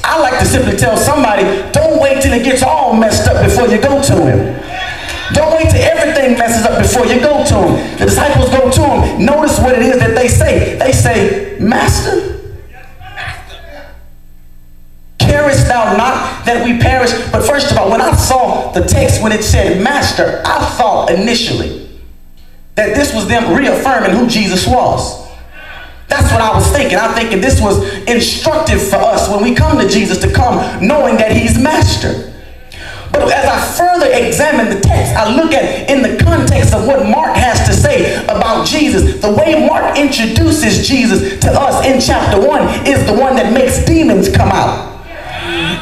I like to simply tell somebody, don't wait till it gets all messed up before you go to him. Don't wait till everything messes up before you go to him. The disciples go to him. Notice what it is that they say. They say, Master, carest thou not that we perish? But first of all, when I saw the text when it said Master, I thought initially that this was them reaffirming who Jesus was. That's what I was thinking. I'm thinking this was instructive for us when we come to Jesus to come knowing that he's Master. But as I further examine the text, I look at it in the context of what Mark has to say about Jesus. The way Mark introduces Jesus to us in chapter 1 is the one that makes demons come out.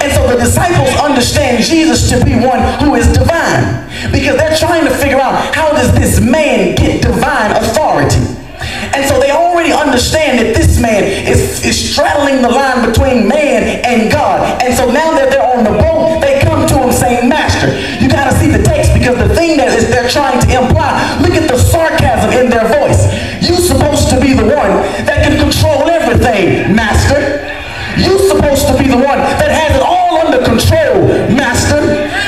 And so the disciples understand Jesus to be one who is divine, because they're trying to figure out, how does this man get divine authority? And so they already understand that this man is straddling the line between man and God. And so now that they're on the boat, they come to him saying, Master. You got to see the text, because the thing that is they're trying to imply, look at the sarcasm in their voice. You're supposed to be the one that can control everything, Master. You're supposed to be the one that has it all under control, Master.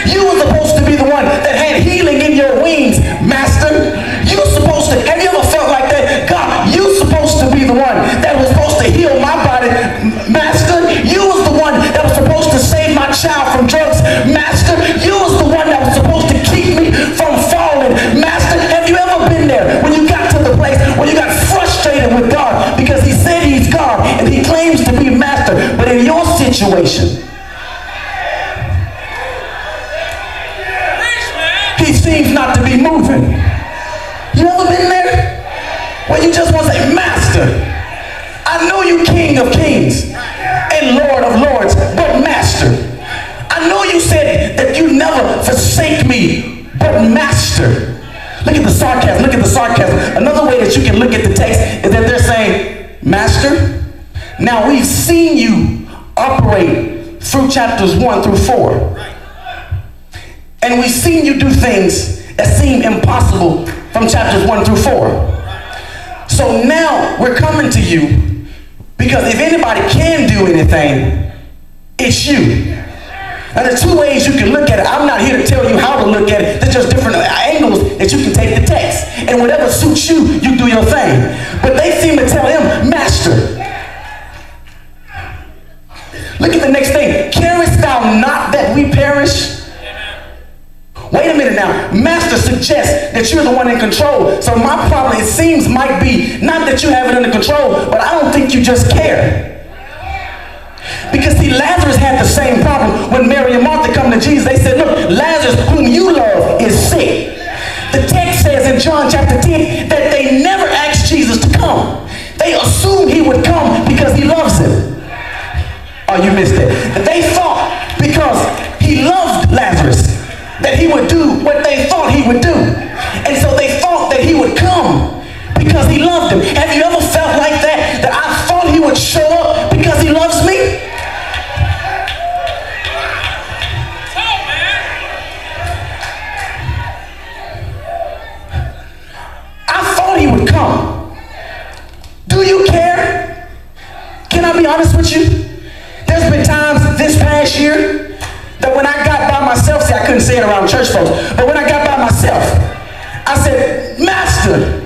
You were supposed to be the one that had healing in your wings, Master. You're supposed to, have you ever felt like that? God, you're supposed to be the one that was supposed to heal my body, Master. You was the one that was supposed to save my child from drugs, Master. You was the one that was supposed to keep me from falling, Master. Have you ever been there when you got to the place where you got frustrated with God because he said he's God and he claims to be Master, but in your situation, he seems not to be moving? You ever been there? Where you just want to say, Master, I know you King of Kings and Lord of Lords, but Master, I know you said that you never forsake me, but Master. Look at the sarcasm, look at the sarcasm. Another way that you can look at the text is that they're saying, Master, now we've seen you operate through chapters 1 through 4. And we've seen you do things that seem impossible from chapters 1 through 4. So now we're coming to you, because if anybody can do anything, it's you. Now there's two ways you can look at it. I'm not here to tell you how to look at it. There's just different angles that you can take the text. And whatever suits you, you do your thing. But they seem to tell him, Master. Look at the next thing. Carest thou not that we perish? Wait a minute now. Master suggests that you're the one in control. So my problem, it seems, might be not that you have it under control, but I don't think you just care. Because see, Lazarus had the same problem. When Mary and Martha come to Jesus, they said, look, Lazarus, whom you love, is sick. The text says in John chapter 10 that they never asked Jesus to come. They assumed he would come because he loves them. Oh, you missed it. They thought because he loved Lazarus that he would do what they thought he would do. And so they thought that he would come because he loved them. Have you ever felt like that? That I thought he would show up because he loves me? I thought he would come. Do you care? Can I be honest with you? There's been times this past year that when I got by myself, see, I couldn't say it around church folks, but when I got by myself, I said, Master,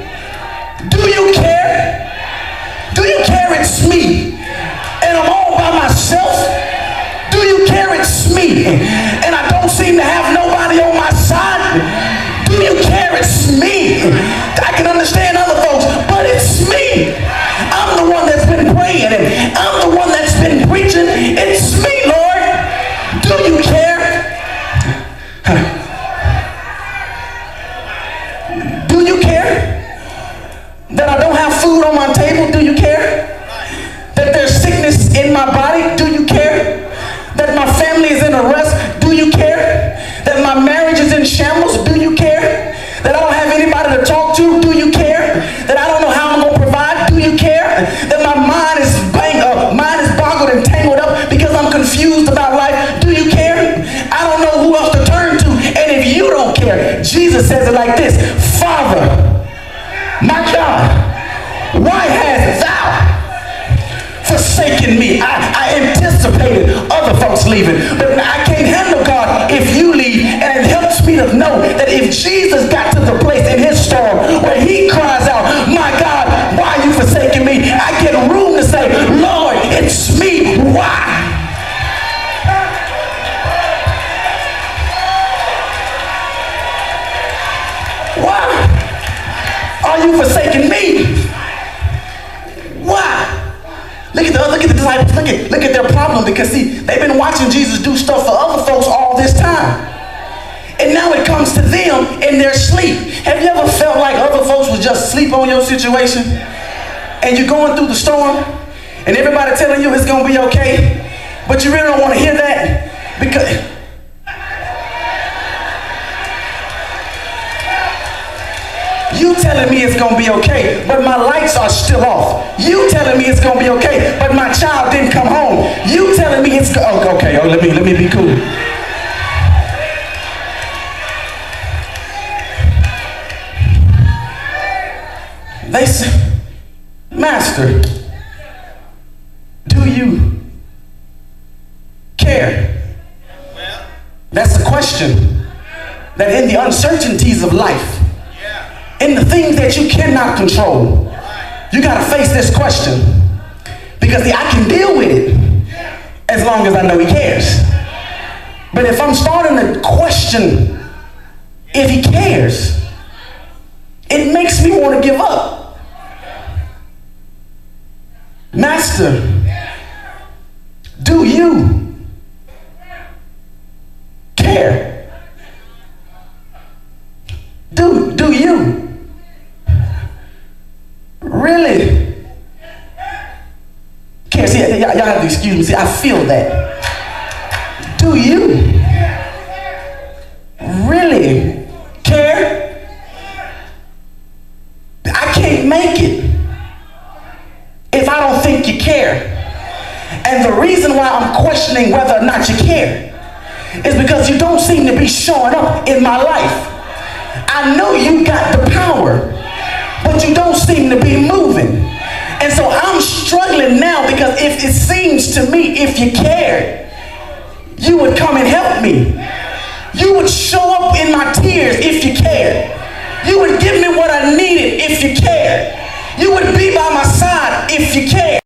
do you care? Do you care it's me? And I'm all by myself? Do you care it's me? And I don't seem to have nobody on my side? Do you care it's me? I can understand other folks, but it's me. I'm the one that's been praying, and I'm the one that's been preaching. It's me, Lord. Do you care? Do you care that I don't have food on my table? Do you care that there's sickness in my body? Do you care that my family is in arrest? Do you care that my marriage is in shambles? Do you care that I don't have anybody to talk to? Do you care that I don't know how I'm going to provide? Do you care that my mind is boggled and tangled up because I'm confused about life? Do you care? I don't know who else to turn to. And if you don't care, Jesus says it like this: Father, my God, why hast thou forsaken me? I anticipated other leaving. But I can't handle God if you leave. And it helps me to know that if Jesus got to the place in his storm where he cries out, my God, why are you forsaking me? I get room to say, Lord, it's me. Why? Why are you forsaking me? Why? Look at the disciples. Look at their problem, because see, they've been watching Jesus do stuff for other folks all this time. And now it comes to them in their sleep. Have you ever felt like other folks would just sleep on your situation? And you're going through the storm, and everybody telling you it's going to be okay, but you really don't want to hear that? Because you telling me it's going to be okay, but my lights are still off. You telling me it's going to be okay, but my child didn't come home. You telling me it's okay. Oh, let me be cool. They say, Master, do you care? That's the question. That in the uncertainties of life, in the things that you cannot control, you got to face this question. Because I can deal with it as long as I know he cares. But if I'm starting to question if he cares, it makes me want to give up. Master, do you care? Do you really care? See, y'all have to excuse me. See, I feel that. Do you really care? I can't make it if I don't think you care. And the reason why I'm questioning whether or not you care is because you don't seem to be showing up in my life. I know you got the power, but you don't seem to be moving. And so I'm struggling now, because if it seems to me, if you cared, you would come and help me. You would show up in my tears if you cared. You would give me what I needed if you cared. You would be by my side if you cared.